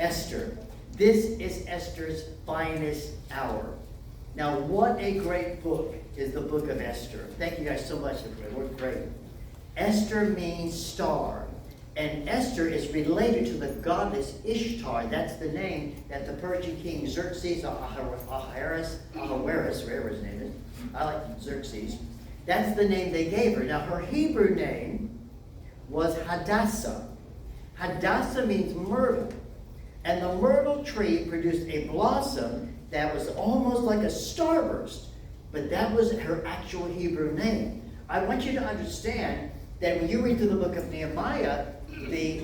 Esther. This is Esther's finest hour. Now, what a great book is the book of Esther. Thank you guys so much. We're great. Esther means star. And Esther is related to the goddess Ishtar. That's the name that the Persian king Xerxes, Ahasuerus, whatever his name is. I like Xerxes. That's the name they gave her. Now, her Hebrew name was Hadassah. Hadassah means myrtle. And the myrtle tree produced a blossom that was almost like a starburst. But that was her actual Hebrew name. I want you to understand that when you read through the book of Nehemiah, the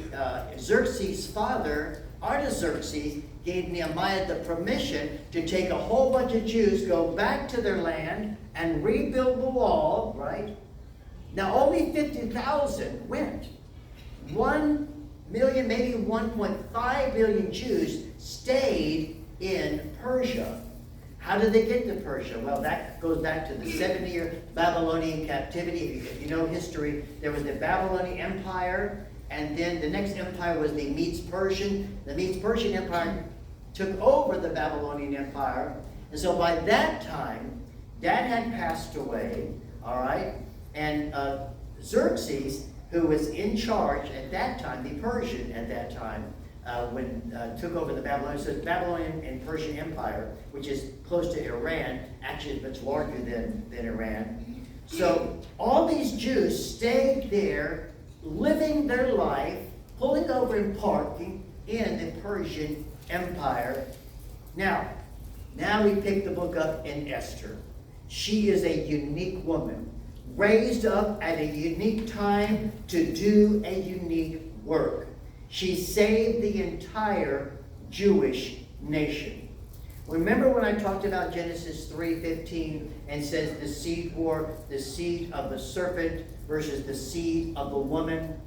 Xerxes' father, Artaxerxes, gave Nehemiah the permission to take a whole bunch of Jews, go back to their land, and rebuild the wall, right? Now, only 50,000 went. 1 million, maybe 1.5 million Jews stayed in Persia. How did they get to Persia? Well, that goes back to the 70-year Babylonian captivity. If you know history, there was the Babylonian Empire, and then the next empire was the Medes-Persian. The Medes-Persian Empire took over the Babylonian Empire. And so by that time, Dad had passed away, all right? And Xerxes, who was in charge at that time, the Persian at that time, took over the Babylonian. So the Babylonian and Persian Empire, which is close to Iran, actually is much larger than Iran. So all these Jews stayed there, living their life, pulling over and parking in the Persian Empire. Now we pick the book up in Esther. She is a unique woman, raised up at a unique time to do a unique work. She saved the entire Jewish nation. Remember when I talked about Genesis 3:15 and says the seed war, the seed of the serpent versus the seed of the woman?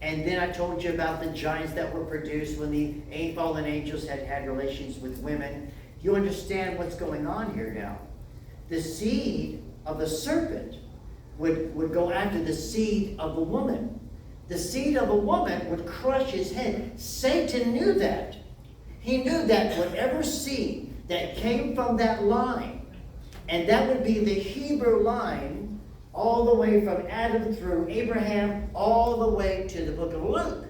And then I told you about the giants that were produced when the fallen angels had relations with women. You understand what's going on here now. The seed of the serpent would go after the seed of the woman. The seed of a woman would crush his head. Satan knew that. He knew that whatever seed that came from that line, and that would be the Hebrew line, all the way from Adam through Abraham, all the way to the book of Luke.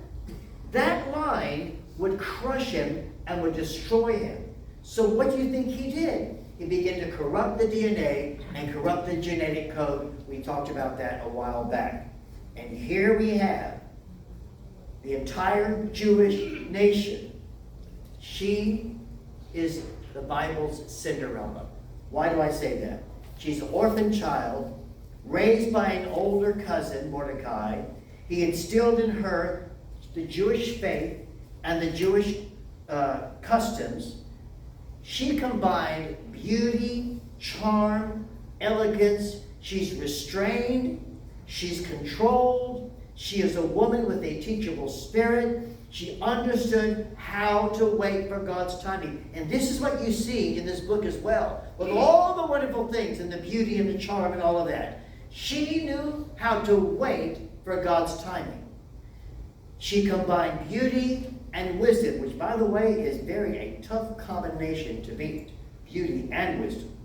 That line would crush him and would destroy him. So what do you think he did? He began to corrupt the DNA and corrupt the genetic code. We talked about that a while back. And here we have the entire Jewish nation. She is the Bible's Cinderella. Why do I say that? She's an orphan child, raised by an older cousin, Mordecai. He instilled in her the Jewish faith and the Jewish customs. She combined beauty, charm, elegance. She's restrained. She's controlled. She is a woman with a teachable spirit. She understood how to wait for God's timing. And this is what you see in this book as well. With all the wonderful things and the beauty and the charm and all of that. She knew how to wait for God's timing. She combined beauty and wisdom, which, by the way, is a tough combination to beat. Beauty and wisdom.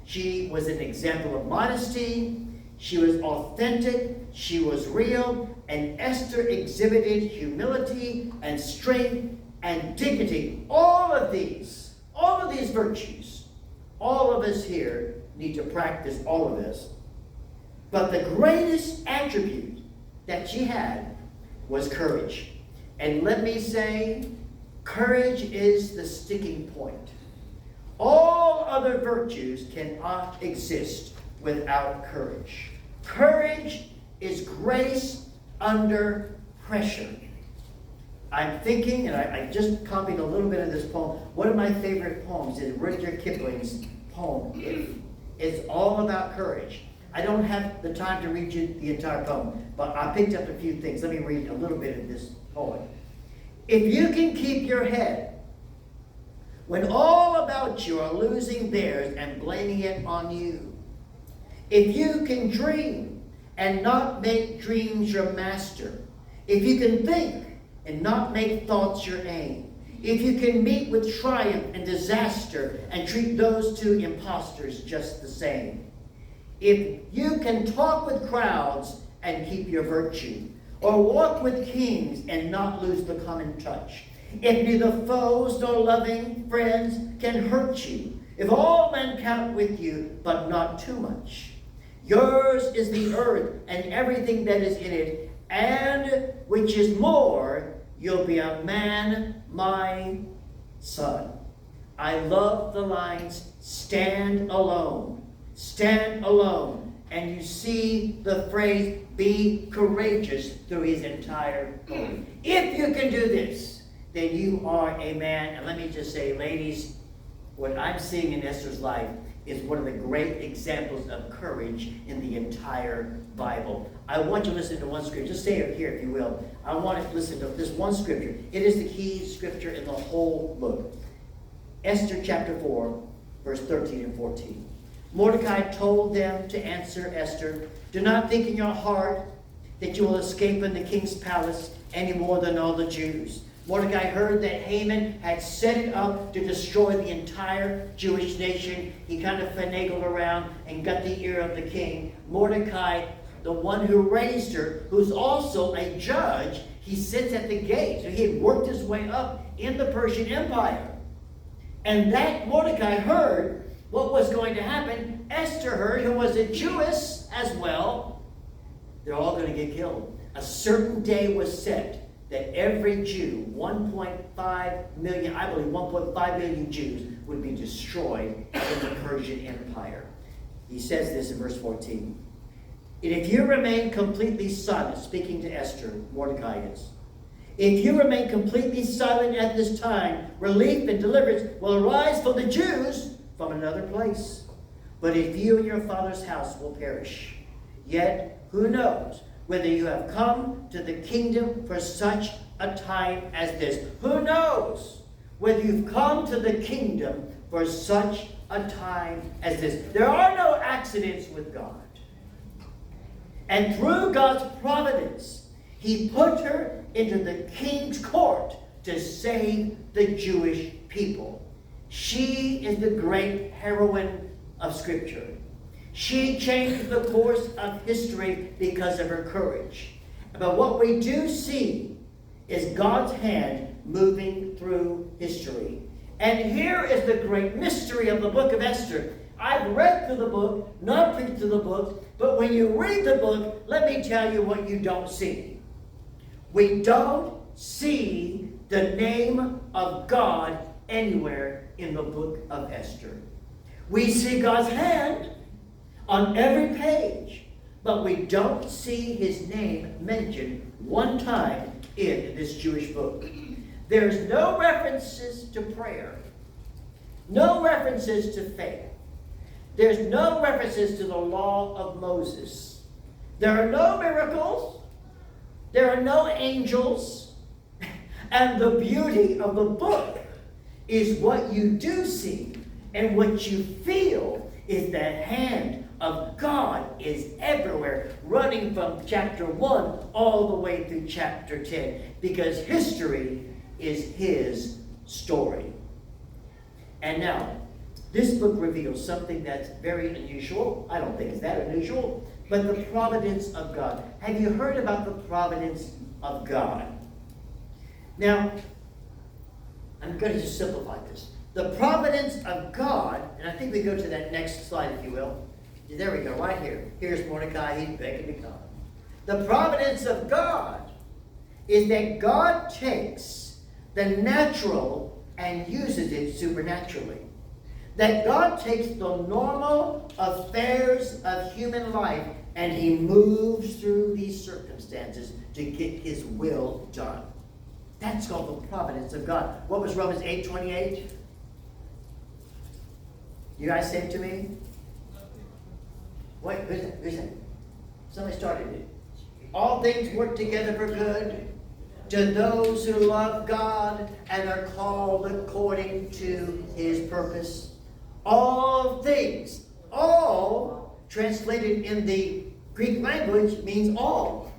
She was an example of modesty. She was authentic, she was real, and Esther exhibited humility and strength and dignity. All of these virtues, all of us here need to practice all of this. But the greatest attribute that she had was courage. And let me say, courage is the sticking point. All other virtues cannot exist without courage. Courage is grace under pressure. I'm thinking, and I just copied a little bit of this poem. One of my favorite poems is Rudyard Kipling's poem. It's all about courage. I don't have the time to read you the entire poem, but I picked up a few things. Let me read a little bit of this poem. If you can keep your head when all about you are losing theirs and blaming it on you, if you can dream and not make dreams your master, if you can think and not make thoughts your aim, If you can meet with triumph and disaster and treat those two impostors just the same. If you can talk with crowds and keep your virtue, or walk with kings and not lose the common touch. If neither foes nor loving friends can hurt you, if all men count with you, but not too much. Yours is the earth and everything that is in it, and which is more, you'll be a man, my son. I love the lines, stand alone, stand alone. And you see the phrase, be courageous, through his entire poem. If you can do this, then you are a man. And let me just say, ladies, what I'm seeing in Esther's life is one of the great examples of courage in the entire Bible. I want you to listen to one scripture. Just stay here, if you will. I want to listen to this one scripture. It is the key scripture in the whole book. Esther chapter 4, verse 13 and 14. Mordecai told them to answer Esther, do not think in your heart that you will escape in the king's palace any more than all the Jews. Mordecai heard that Haman had set it up to destroy the entire Jewish nation. He kind of finagled around and got the ear of the king. Mordecai, the one who raised her, who's also a judge, he sits at the gate. So he had worked his way up in the Persian Empire. And that Mordecai heard what was going to happen. Esther heard, who was a Jewess as well. They're all going to get killed. A certain day was set that every Jew, 1.5 million, I believe 1.5 million Jews, would be destroyed in the Persian Empire. He says this in verse 14. And if you remain completely silent, speaking to Esther, Mordecai is, if you remain completely silent at this time, relief and deliverance will arise for the Jews from another place. But if you and your father's house will perish, yet who knows whether you have come to the kingdom for such a time as this. Who knows whether you've come to the kingdom for such a time as this. There are no accidents with God. And through God's providence, he put her into the king's court to save the Jewish people. She is the great heroine of Scripture. She changed the course of history because of her courage. But what we do see is God's hand moving through history. And here is the great mystery of the book of Esther. I've read through the book, not preached through the book, but when you read the book, let me tell you what you don't see. We don't see the name of God anywhere in the book of Esther. We see God's hand on every page, but we don't see his name mentioned one time in this Jewish book. There's no references to prayer, no references to faith. There's no references to the law of Moses. There are no miracles. There are no angels. And the beauty of the book is what you do see and what you feel is the hand of God is everywhere, running from chapter 1 all the way through chapter 10, because history is his story. And now, this book reveals something that's very unusual. I don't think it's that unusual, but the providence of God. Have you heard about the providence of God? Now, I'm going to just simplify this. The providence of God, and I think we go to that next slide, if you will. There we go, right here. Here's Mordecai, he's begging to come. The providence of God is that God takes the natural and uses it supernaturally. That God takes the normal affairs of human life and he moves through these circumstances to get his will done. That's called the providence of God. What was Romans 8:28? You guys say it to me? Wait, who's that? Somebody started it. All things work together for good to those who love God and are called according to his purpose. All things, all, translated in the Greek language, means all.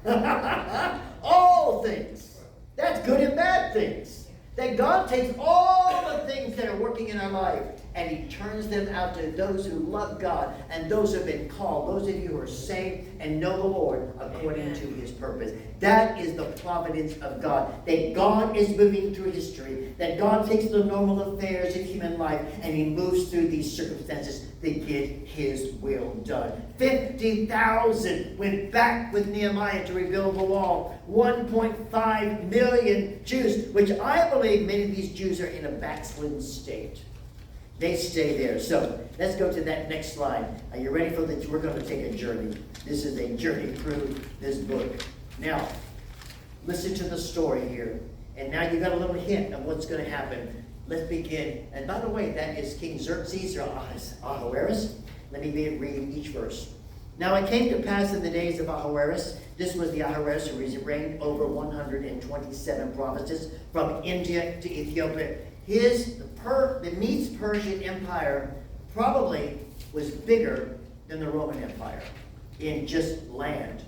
All things. That's good and bad things. That God takes all the things that are working in our life and He turns them out to those who love God and those who have been called, those of you who are saved and know the Lord according to His purpose. That is the providence of God. That God is moving through history. That God takes the normal affairs of human life and He moves through these circumstances to get His will done. 50,000 went back with Nehemiah to rebuild the wall. 1.5 million Jews, which I believe many of these Jews are in a backslidden state. They stay there. So let's go to that next slide. Are you ready for this? We're going to take a journey. This is a journey through this book. Now, listen to the story here. And now you got a little hint of what's going to happen. Let's begin. And by the way, that is King Xerxes or Ahasuerus. Let me read each verse. Now it came to pass in the days of Ahasuerus, this was the Ahasuerus who reigned over 127 provinces from India to Ethiopia. The Medes-Persian Empire probably was bigger than the Roman Empire in just land.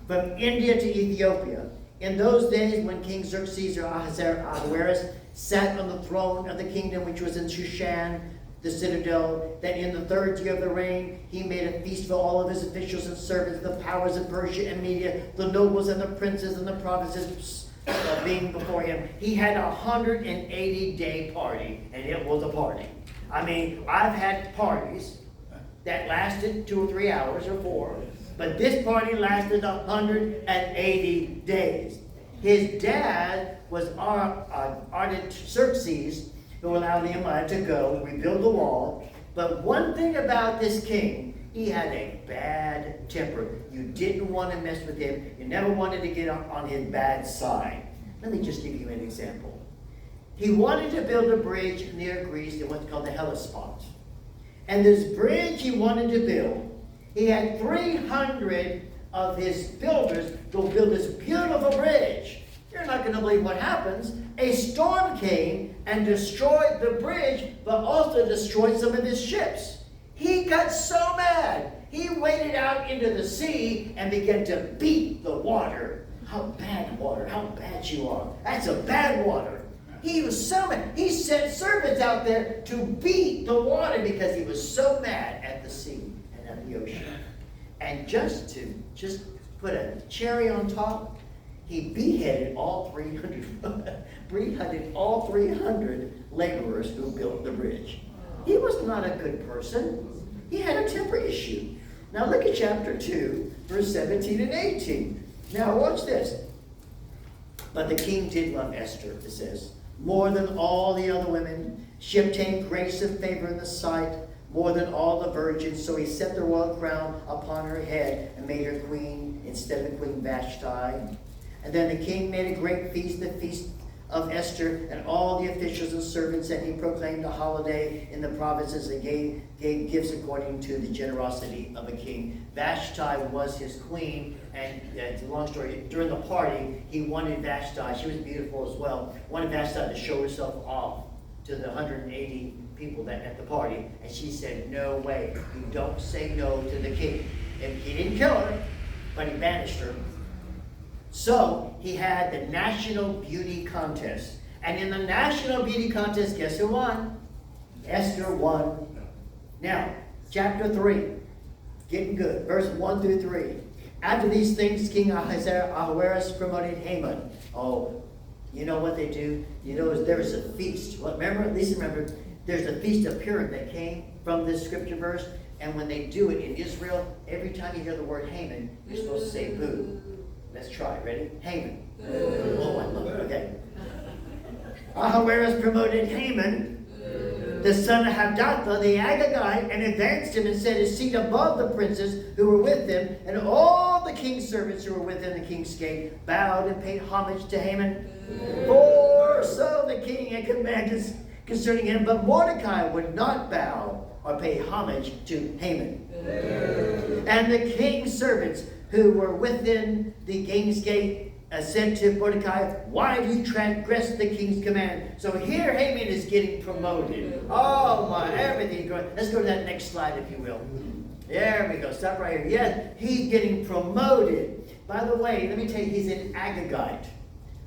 From India to Ethiopia. In those days when King Xerxes or Ahasuerus sat on the throne of the kingdom which was in Shushan, the citadel, that in the third year of the reign he made a feast for all of his officials and servants, the powers of Persia and Media, the nobles and the princes and the provinces being before him. He had a 180-day party, and it was a party. I mean, I've had parties that lasted 2 or 3 hours or 4, but this party lasted 180 days. His dad was Artaxerxes, who allowed Nehemiah to go rebuild the wall. But one thing about this king, he had a bad temper. You didn't want to mess with him. You never wanted to get on his bad side. Let me just give you an example. He wanted to build a bridge near Greece in what's called the Hellespont. And this bridge he wanted to build, he had 300 of his builders go build this beautiful bridge. You're not going to believe what happens. A storm came and destroyed the bridge, but also destroyed some of his ships. He got so mad, he waded out into the sea and began to beat the water. How bad water, how bad you are. That's a bad water. He was so mad. He sent servants out there to beat the water because he was so mad at the sea and at the ocean. And just put a cherry on top, he beheaded all 300 laborers who built the bridge. He was not a good person. He had a temper issue. Now look at chapter 2, verse 17 and 18. Now watch this. But the king did love Esther, it says, more than all the other women. She obtained grace and favor in the sight more than all the virgins. So he set the royal crown upon her head and made her queen instead of Queen Vashti. And then the king made a great feast, the feast of Esther, and all the officials and servants, and he proclaimed a holiday in the provinces and gave gifts according to the generosity of a king. Vashti was his queen, and it's a long story. During the party, he wanted Vashti. She was beautiful as well. Wanted Vashti to show herself off to the 180 people that at the party, and she said, "No way! You don't say no to the king." And he didn't kill her, but he banished her. So he had the National Beauty Contest. And in the National Beauty Contest, guess who won? Esther won. Now, chapter 3. Getting good. Verse 1 through 3. After these things, King Ahasuerus promoted Haman. Oh, you know what they do? You know, there was a feast. Well, remember, at least remember, there's a feast of Purim that came from this scripture verse. And when they do it in Israel, every time you hear the word Haman, you're supposed to say boo. Let's try. Ready? Haman. Oh, I love it. Okay. Ahasuerus promoted Haman, the son of Hamdatha, the Agagite, and advanced him and set his seat above the princes who were with him, and all the king's servants who were within the king's gate bowed and paid homage to Haman. For so the king had commanded concerning him, but Mordecai would not bow or pay homage to Haman. And the king's servants who were within the king's gate said to Mordecai, "Why do you transgress the king's command?" So here Haman is getting promoted. Oh my, everything's going. Let's go to that next slide, if you will. There we go. Stop right here. Yes, he's getting promoted. By the way, let me tell you, he's an Agagite.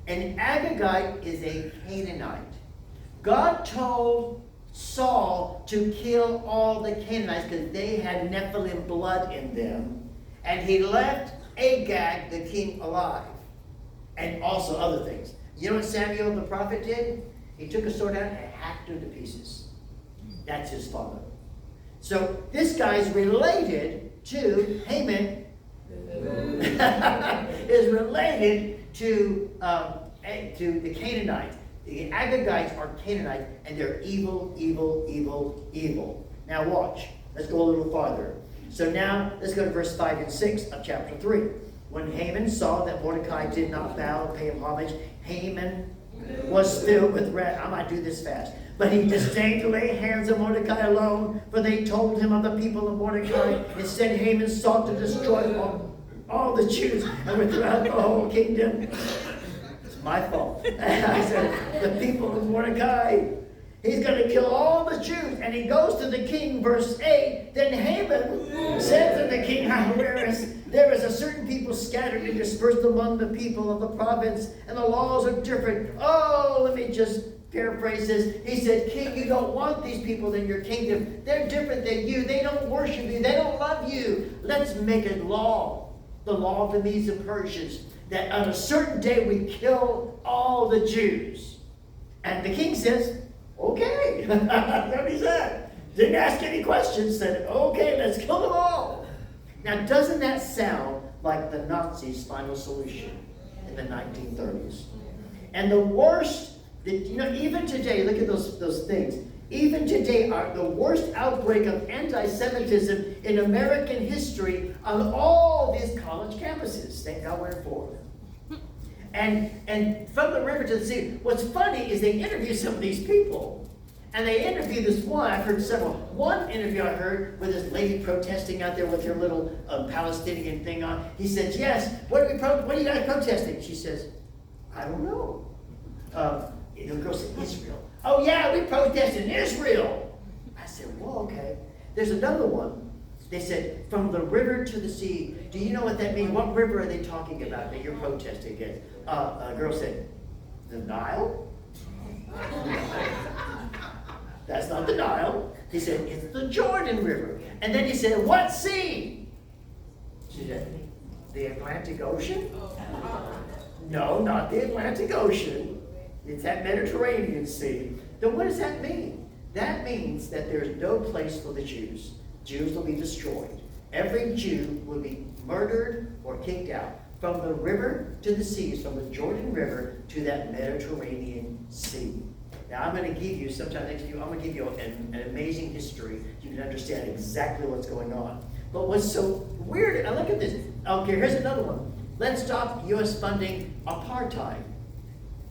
An Agagite is a Canaanite. God told Saul to kill all the Canaanites because they had Nephilim blood in them. And he left Agag, the king, alive. And also other things. You know what Samuel the prophet did? He took a sword out and hacked him to pieces. That's his father. So this guy's related to Haman. Is related to the Canaanites. The Agagites are Canaanites, and they're evil, evil, evil, evil. Now watch. Let's go a little farther. So now, let's go to verse 5 and 6 of chapter 3. When Haman saw that Mordecai did not bow and pay him homage, Haman was filled with wrath. I might do this fast. But he disdained to lay hands on Mordecai alone, for they told him of the people of Mordecai. Instead, Haman sought to destroy all the Jews and were throughout the whole kingdom. It's my fault. I said, the people of Mordecai. He's going to kill all the Jews. And he goes to the king, verse 8. Then Haman said to the king, there is a certain people scattered and dispersed among the people of the province, and the laws are different. Oh, let me just paraphrase this. He said, King, you don't want these people in your kingdom. They're different than you. They don't worship you. They don't love you. Let's make a law, the law of the Medes and Persians, that on a certain day we kill all the Jews. And the king says, okay. That's what he said. Didn't ask any questions. Said, okay, let's kill them all. Now, doesn't that sound like the Nazis' final solution in the 1930s? And the worst, even today, look at those things. Even today, the worst outbreak of anti-Semitism in American history on all these college campuses. Thank God we're in Florida. And from the river to the sea. What's funny is they interview some of these people. And they interview this one. I've heard several. One interview I heard with this lady protesting out there with her little Palestinian thing on. He says, yes, what are you guys protesting? She says, I don't know. The girl said, Israel. Oh, yeah, we protest in Israel. I said, well, okay. There's another one. They said, from the river to the sea. Do you know what that means? What river are they talking about that you're protesting against? A girl said, the Nile? That's not the Nile. He said, it's the Jordan River. And then he said, what sea? She said, the Atlantic Ocean? No, not the Atlantic Ocean. It's that Mediterranean Sea. Then what does that mean? That means that there's no place for the Jews. Jews will be destroyed. Every Jew will be murdered or kicked out. From the river to the seas, from the Jordan River to that Mediterranean Sea. Now I'm going to give you, sometime next year, I'm going to give you an amazing history. You can understand exactly what's going on. But what's so weird, now look at this. Okay, here's another one. Let's stop U.S. funding apartheid.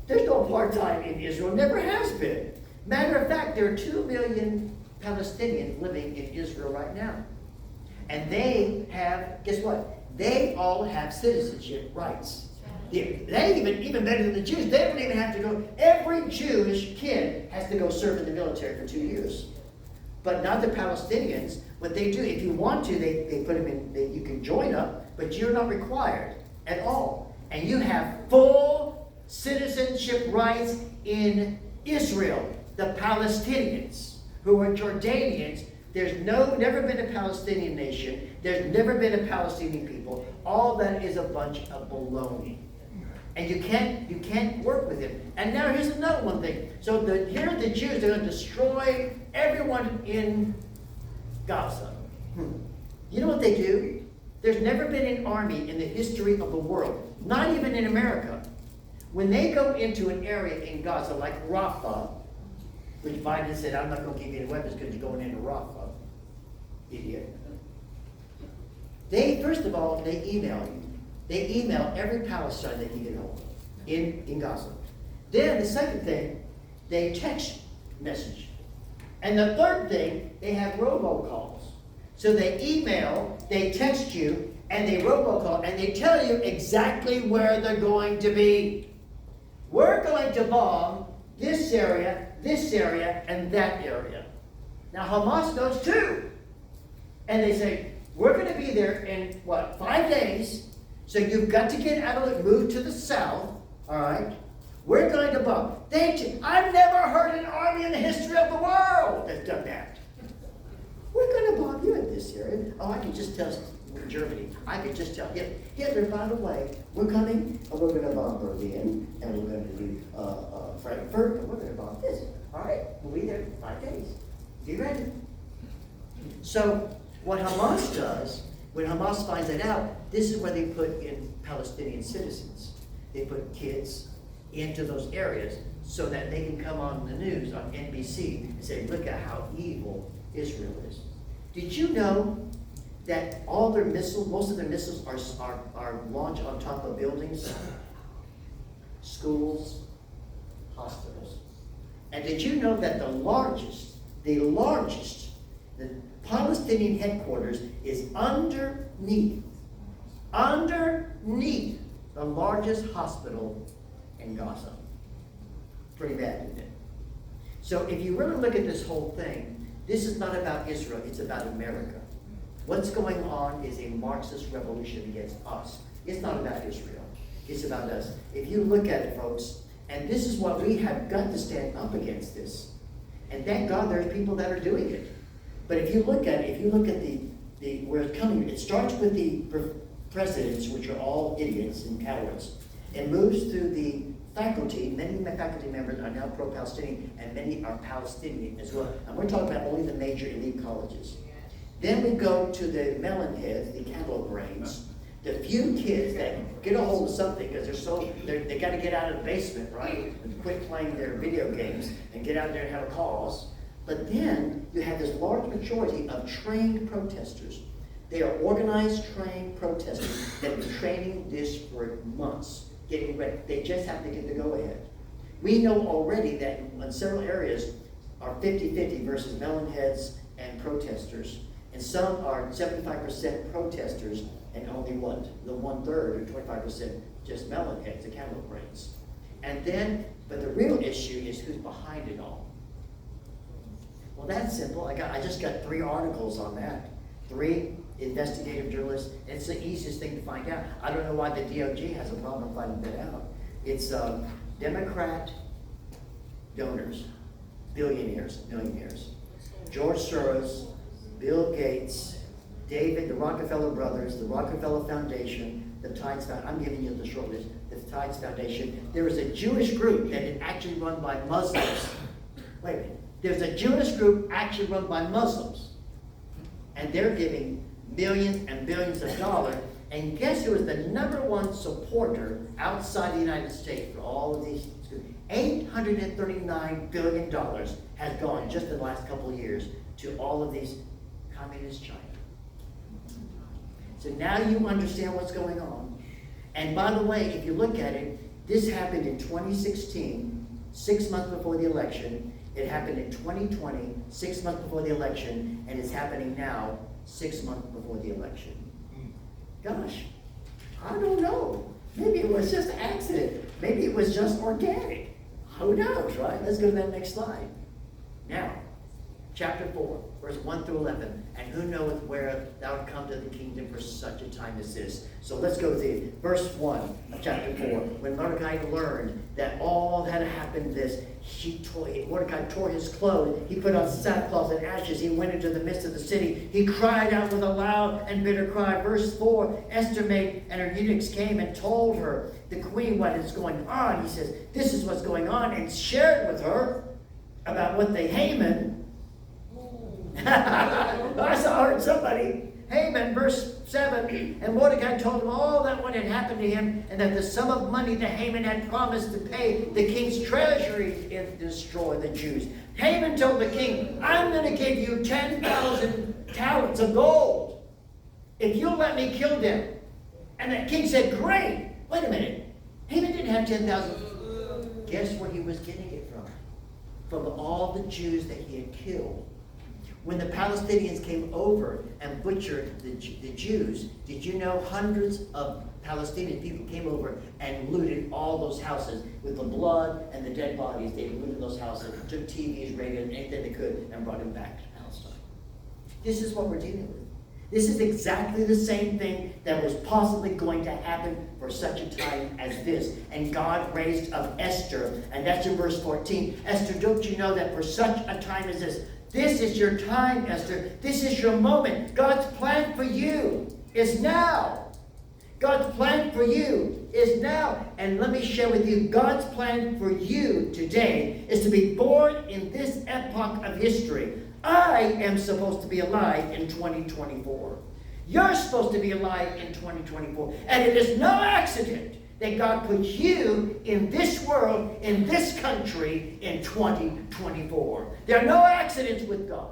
There's no apartheid in Israel, never has been. Matter of fact, there are 2 million Palestinians living in Israel right now. And they have, guess what? They all have citizenship rights. They even better than the Jews. They don't even have to go. Every Jewish kid has to go serve in the military for 2 years. But not the Palestinians. What they do, if you want to, they put them in, you can join up, but you're not required at all. And you have full citizenship rights in Israel. The Palestinians, who are Jordanians, there's never been a Palestinian nation. There's never been a Palestinian people. All that is a bunch of baloney. And you can't work with it. And now here's another one thing. So here are the Jews. They're going to destroy everyone in Gaza. You know what they do? There's never been an army in the history of the world, not even in America. When they go into an area in Gaza, like Rafah, which Biden said, I'm not going to give you any weapons because you're going into Rafah. Idiot. First of all, they email you. They email every Palestine they can get hold of in Gaza. Then the second thing, they text message. And the third thing, they have robocalls. So they email, they text you, and they robocall, and they tell you exactly where they're going to be. We're going to bomb this area, and that area. Now Hamas knows too. And they say, we're going to be there in, 5 days. So you've got to get out of it, move to the south, all right? We're going to bomb. I've never heard an army Oh, I can just tell Germany. I could just tell Hitler, by the way, we're coming, and we're going to bomb Berlin, and we're going to do Frankfurt, and we're going to bomb this. All right, we'll be there in 5 days. Be ready. So what Hamas does, when Hamas finds that out, this is where they put in Palestinian citizens. They put kids into those areas so that they can come on the news, on NBC, and say, look at how evil Israel is. Did you know that all their missiles, most of their missiles are launched on top of buildings, schools, hospitals? And did you know that the Palestinian headquarters is underneath the largest hospital in Gaza? Pretty bad, isn't it? So if you really look at this whole thing, this is not about Israel, it's about America. What's going on is a Marxist revolution against us. It's not about Israel, it's about us. If you look at it, folks, and this is what we have got to stand up against this. And thank God there's people that are doing it. But if you look at it, the where it's coming, it starts with the presidents, which are all idiots and cowards. It moves through the faculty. Many of my faculty members are now pro-Palestinian, and many are Palestinian as well. And we're talking about only the major elite colleges. Then we go to the melon heads, the cantaloupe brains, the few kids that get a hold of something because they got to get out of the basement, right, and quit playing their video games and get out there and have a cause. But then you have this large majority of trained protesters. They are organized, trained protesters that have been training this for months, getting ready. They just have to get the go-ahead. We know already that in several areas are 50-50 versus melon heads and protesters. And some are 75% protesters and only the 1/3 or 25% just melon heads, the cantaloupe brains. And then, but the real issue is who's behind it all. Well, that's simple. I just got 3 articles on that. 3 investigative journalists. And it's the easiest thing to find out. I don't know why the DOJ has a problem finding that out. It's Democrat donors, billionaires, millionaires. George Soros, Bill Gates, David, the Rockefeller brothers, the Rockefeller Foundation, the Tides Foundation. I'm giving you the short list. The Tides Foundation. There is a Jewish group that is actually run by Muslims. Wait a minute. There's a Jewish group actually run by Muslims. And they're giving millions and billions of dollars. And guess who is the #1 supporter outside the United States for all of these? $839 billion has gone just in the last couple of years to all of these communist China. So now you understand what's going on. And by the way, if you look at it, this happened in 2016, 6 months before the election. It happened in 2020, 6 months before the election, and it's happening now, 6 months before the election. Gosh, I don't know. Maybe it was just an accident. Maybe it was just organic. Who knows, right? Let's go to that next slide. Now, chapter 4, verse 1 through 11. And who knoweth where thou art come to the kingdom for such a time as this? So let's go to verse 1 of chapter 4. When Mordecai learned that all had happened this, Mordecai tore his clothes. He put on sackcloth and ashes. He went into the midst of the city. He cried out with a loud and bitter cry. Verse 4, Esther maid and her eunuchs came and told her, the queen, what is going on. He says, this is what's going on, and shared with her about what the Haman. I heard somebody. Haman, verse 7, and Mordecai told him all that what had happened to him, and that the sum of money that Haman had promised to pay the king's treasury and destroy the Jews. Haman told the king, I'm going to give you 10,000 talents of gold if you'll let me kill them. And the king said, great. Wait a minute. Haman didn't have 10,000. Guess where he was getting it from? From all the Jews that he had killed. When the Palestinians came over and butchered the Jews, did you know hundreds of Palestinian people came over and looted all those houses with the blood and the dead bodies? They looted those houses, took TVs, radios, anything they could, and brought them back to Palestine. This is what we're dealing with. This is exactly the same thing that was possibly going to happen for such a time as this. And God raised up Esther, and that's in verse 14. Esther, don't you know that for such a time as this, This is your time, Esther. This is your moment. God's plan for you is now. God's plan for you is now. And let me share with you, God's plan for you today is to be born in this epoch of history. I am supposed to be alive in 2024. You're supposed to be alive in 2024. And it is no accident that God put you in this world, in this country, in 2024. There are no accidents with God.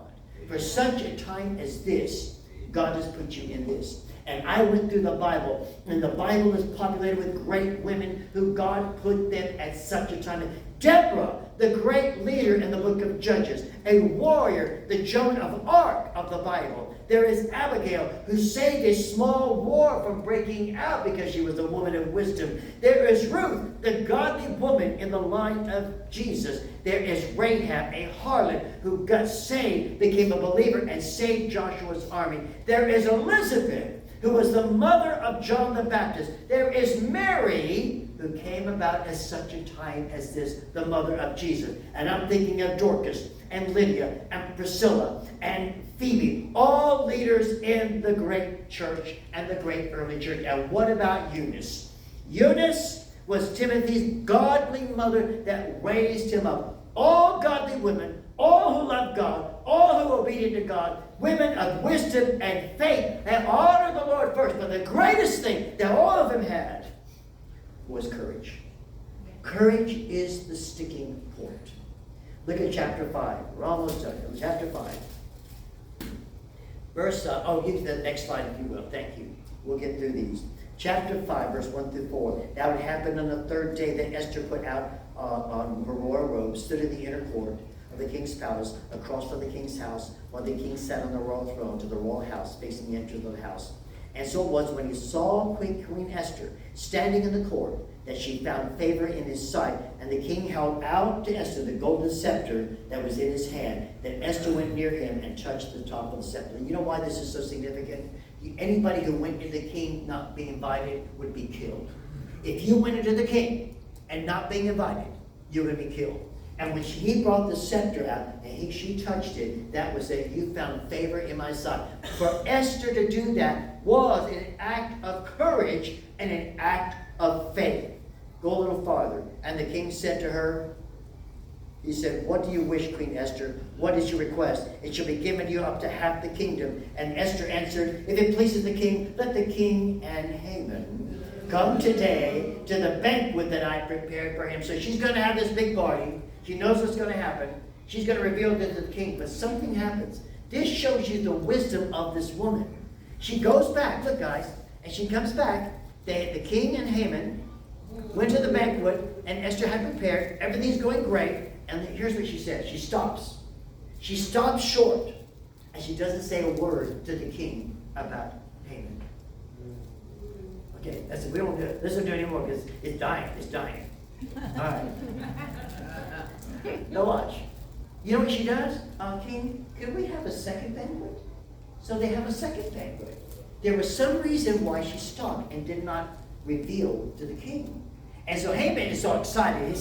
For such a time as this, God has put you in this. And I went through the Bible, and the Bible is populated with great women who God put them at such a time. Deborah, the great leader in the book of Judges, a warrior, the Joan of Arc of the Bible. There is Abigail, who saved a small war from breaking out because she was a woman of wisdom. There is Ruth, the godly woman in the line of Jesus. There is Rahab, a harlot who got saved, became a believer, and saved Joshua's army. There is Elizabeth, who was the mother of John the Baptist. There is Mary, who came about at such a time as this, the mother of Jesus. And I'm thinking of Dorcas and Lydia and Priscilla and Phoebe, all leaders in the great church and the great early church. And what about Eunice? Eunice was Timothy's godly mother that raised him up. All godly women, all who love God, all who are obedient to God, women of wisdom and faith, and honor the Lord first. But the greatest thing that all of them had was courage. Courage is the sticking point. Look at chapter 5. We're almost done. Chapter 5. Verse, give the next slide if you will. Thank you. We'll get through these. Chapter 5, verse 1 through 4. Now it happened on the third day that Esther put out on her royal robe, stood in the inner court of the king's palace, across from the king's house, while the king sat on the royal throne to the royal house, facing the entrance of the house. And so it was when he saw Queen Esther standing in the court, that she found favor in his sight. And the king held out to Esther the golden scepter that was in his hand. Then Esther went near him and touched the top of the scepter. You know why this is so significant? Anybody who went into the king not being invited would be killed. If you went into the king and not being invited, you would be killed. And when he brought the scepter out and she touched it, that was that you found favor in my sight. For Esther to do that was an act of courage and an act of faith. Go a little farther. And the king said to her, he said, "What do you wish, Queen Esther? What is your request? It shall be given you up to half the kingdom." And Esther answered, "If it pleases the king, let the king and Haman come today to the banquet that I prepared for him." So she's going to have this big party. She knows what's going to happen. She's going to reveal this to the king. But something happens. This shows you the wisdom of this woman. She goes back. Look, guys. And she comes back. The king and Haman went to the banquet, and Esther had prepared. Everything's going great. And here's what she says. She stops. She stops short. And she doesn't say a word to the king about Haman. Okay, that's it. We don't do it. Let's not do it anymore because it's dying. It's dying. All right. Now watch. You know what she does? King, could we have a second banquet? So they have a second banquet. There was some reason why she stopped and did not reveal to the king. And so Haman is so excited.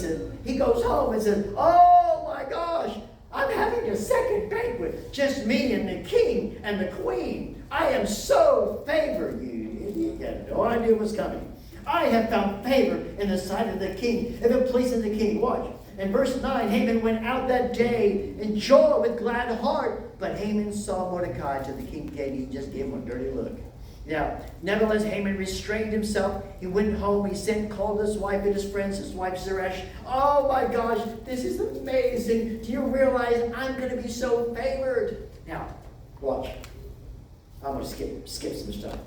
He goes home and says, "Oh my gosh, I'm having a second banquet. Just me and the king and the queen. I am so favored." You had no idea what's coming. "I have found favor in the sight of the king. If it pleases the king," watch. In verse 9, Haman went out that day in joy with glad heart. But Haman saw Mordecai to the king. He just gave him a dirty look. Now, nevertheless, Haman restrained himself. He went home. He sent, called his wife and his friends, his wife Zeresh. "Oh my gosh, this is amazing. Do you realize I'm going to be so favored?" Now, watch. I'm going to skip some stuff.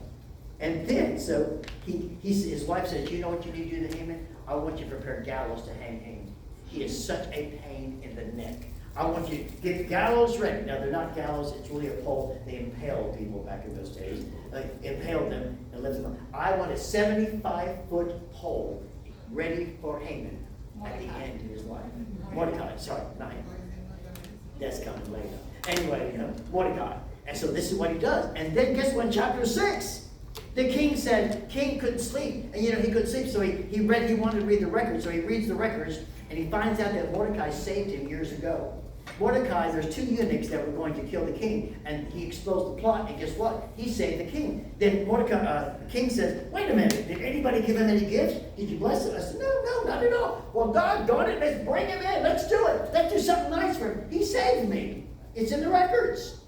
And then, so his wife says, "You know what you need to do to Haman? I want you to prepare gallows to hang him. He is such a pain in the neck. I want you to get gallows ready." Now, they're not gallows. It's really a pole. They impaled people back in those days. Impaled them and lifted them. I want a 75-foot pole ready for Haman at the end of his life. Mordecai, sorry, not Haman. That's coming later. Anyway, Mordecai. And so this is what he does. And then guess what? In chapter 6, the king said, king couldn't sleep. And he couldn't sleep, so he wanted to read the records. So he reads the records, and he finds out that Mordecai saved him years ago. Mordecai, there's two eunuchs that were going to kill the king, and he exposed the plot, and guess what? He saved the king. Then Mordecai, the king says, wait a minute, did anybody give him any gifts? Did you bless him? I said, no, not at all. Well, doggone it, let's bring him in. Let's do it. Let's do something nice for him. He saved me. It's in the records.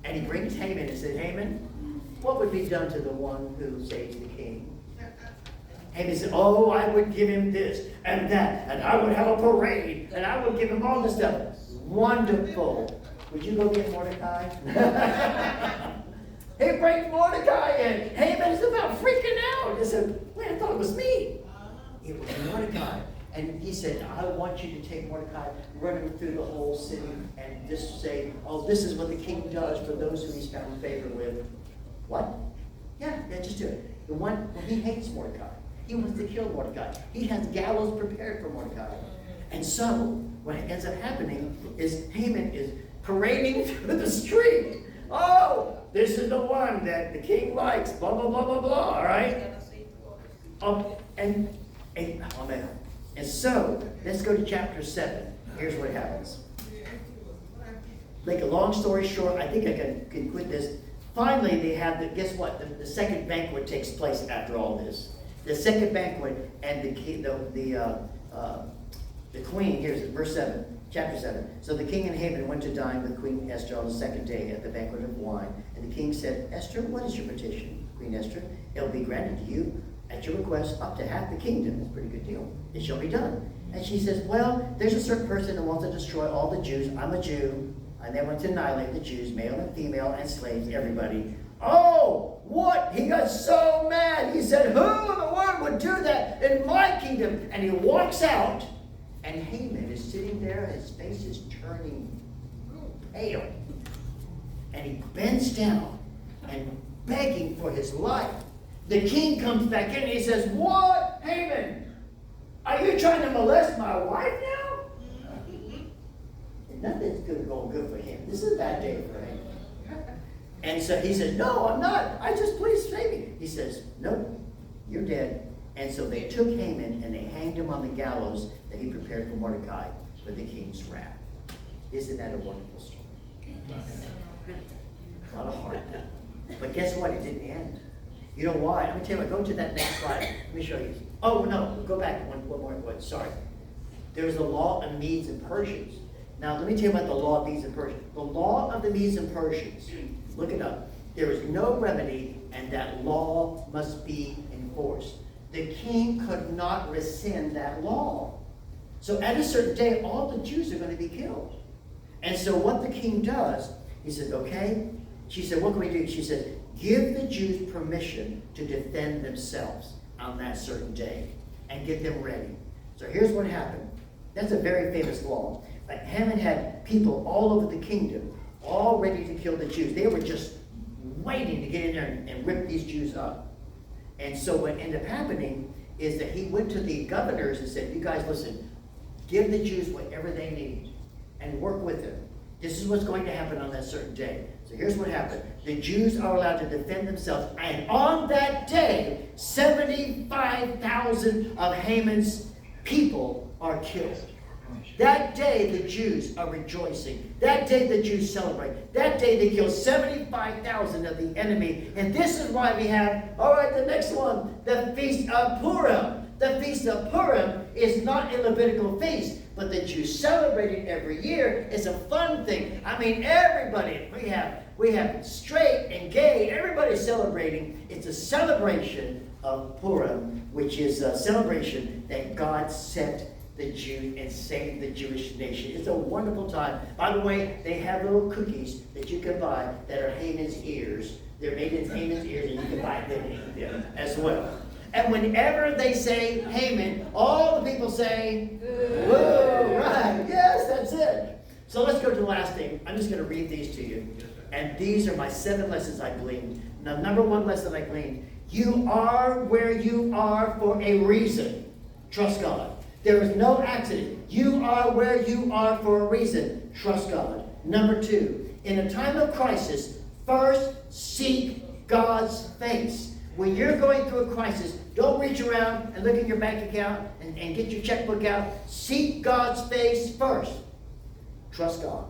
And he brings Haman and said, Haman, what would be done to the one who saves the king? Haman said, oh, I would give him this and that, and I would have a parade, and I would give him all this stuff. Wonderful. Would you go get Mordecai? He brings Mordecai in. Haman is about freaking out. He said, wait, I thought it was me. It was Mordecai. And he said, I want you to take Mordecai, run him through the whole city, and just say, oh, this is what the king does for those who he's found favor with. What? Yeah, just do it. The one, well, he hates Mordecai. He wants to kill Mordecai. He has gallows prepared for Mordecai. And so, what ends up happening is Haman is parading through the street. Oh, this is the one that the king likes, blah, blah, blah, blah, blah, all right? And so, let's go to chapter 7. Here's what happens. Make a long story short, I think I can quit this. Finally, they have guess what? The second banquet takes place after all this. The second banquet, and the queen, here's verse 7, chapter 7. So the king and Haman went to dine with Queen Esther on the second day at the banquet of wine. And the king said, Esther, what is your petition, Queen Esther? It will be granted to you at your request up to half the kingdom. It's a pretty good deal. It shall be done. And she says, well, there's a certain person who wants to destroy all the Jews. I'm a Jew. And they want to annihilate the Jews, male and female and slaves, everybody. Oh, what? He got so mad. He said, who in the world would do that in my kingdom? And he walks out, and Haman is sitting there, his face is turning pale. And he bends down and begging for his life. The king comes back in and he says, what, Haman? Are you trying to molest my wife now? Nothing's going to go good for him. This is a bad day for him. And so he says, no, I'm not. I just, please save me. He says, nope, you're dead. And so they took Haman and they hanged him on the gallows that he prepared for Mordecai for the king's wrath. Isn't that a wonderful story? A lot of heart. But guess what? It didn't end. You know why? Let me tell you what. Go to that next slide. Let me show you. Oh, no. Go back one more. Sorry. There's the law of Medes and Persians. Now, let me tell you about the law of Medes and Persians. The law of the Medes and Persians, look it up. There is no remedy, and that law must be enforced. The king could not rescind that law. So at a certain day, all the Jews are going to be killed. And so what the king does, he says, okay. She said, what can we do? She said, give the Jews permission to defend themselves on that certain day and get them ready. So here's what happened. That's a very famous law. Like Haman had people all over the kingdom, all ready to kill the Jews. They were just waiting to get in there and rip these Jews up. And so what ended up happening is that he went to the governors and said, you guys, listen, give the Jews whatever they need and work with them. This is what's going to happen on that certain day. So here's what happened. The Jews are allowed to defend themselves. And on that day, 75,000 of Haman's people are killed. That day, the Jews are rejoicing. That day, the Jews celebrate. That day, they kill 75,000 of the enemy. And this is why we have, all right, the next one, the Feast of Purim. The Feast of Purim is not a Levitical feast, but the Jews celebrate it every year. It's a fun thing. I mean, everybody, we have straight and gay, everybody's celebrating. It's a celebration of Purim, which is a celebration that God set the Jew and saved the Jewish nation. It's a wonderful time. By the way, they have little cookies that you can buy that are Haman's ears. They're made in Haman's ears, and you can buy them and eat them as well. And whenever they say Haman, all the people say, whoa, right, yes, that's it. So let's go to the last thing. I'm just going to read these to you. And these are my 7 lessons I gleaned. Now, number 1 lesson I gleaned. You are where you are for a reason. Trust God. There is no accident. You are where you are for a reason. Trust God. Number 2, in a time of crisis, first seek God's face. When you're going through a crisis, don't reach around and look at your bank account and get your checkbook out. Seek God's face first. Trust God.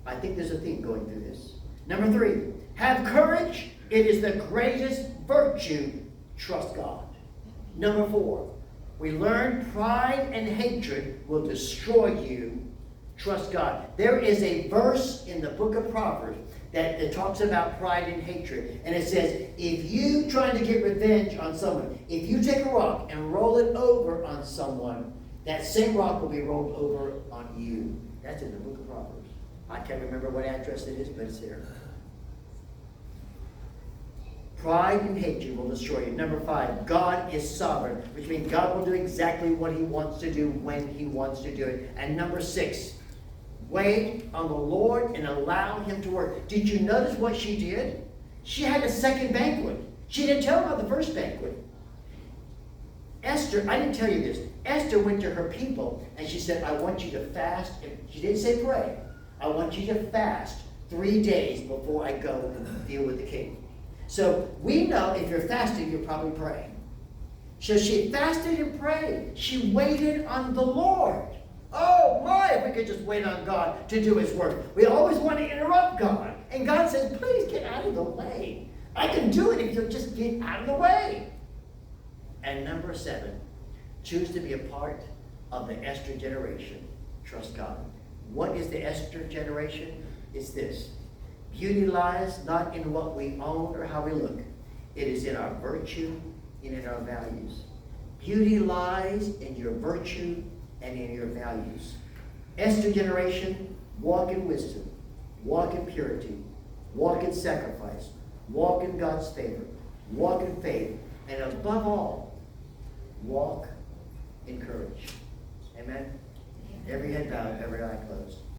I think there's a theme going through this. Number 3, have courage. It is the greatest virtue. Trust God. Number 4, we learn pride and hatred will destroy you. Trust God. There is a verse in the book of Proverbs that talks about pride and hatred. And it says, if you try to get revenge on someone, if you take a rock and roll it over on someone, that same rock will be rolled over on you. That's in the book of Proverbs. I can't remember what address it is, but it's there. Pride and hatred will destroy you. Number 5, God is sovereign, which means God will do exactly what he wants to do when he wants to do it. And number 6, wait on the Lord and allow him to work. Did you notice what she did? She had a second banquet. She didn't tell about the first banquet. Esther, I didn't tell you this. Esther went to her people and she said, I want you to fast. She didn't say pray. I want you to fast 3 days before I go and deal with the king. So we know if you're fasting, you're probably praying. So she fasted and prayed. She waited on the Lord. Oh my, if we could just wait on God to do his work. We always want to interrupt God. And God says, please get out of the way. I can do it if you'll just get out of the way. And number 7, choose to be a part of the Esther generation. Trust God. What is the Esther generation? It's this. Beauty lies not in what we own or how we look. It is in our virtue and in our values. Beauty lies in your virtue and in your values. Esther generation, walk in wisdom, walk in purity, walk in sacrifice, walk in God's favor, walk in faith, and above all, walk in courage. Amen? Every head bowed, every eye closed.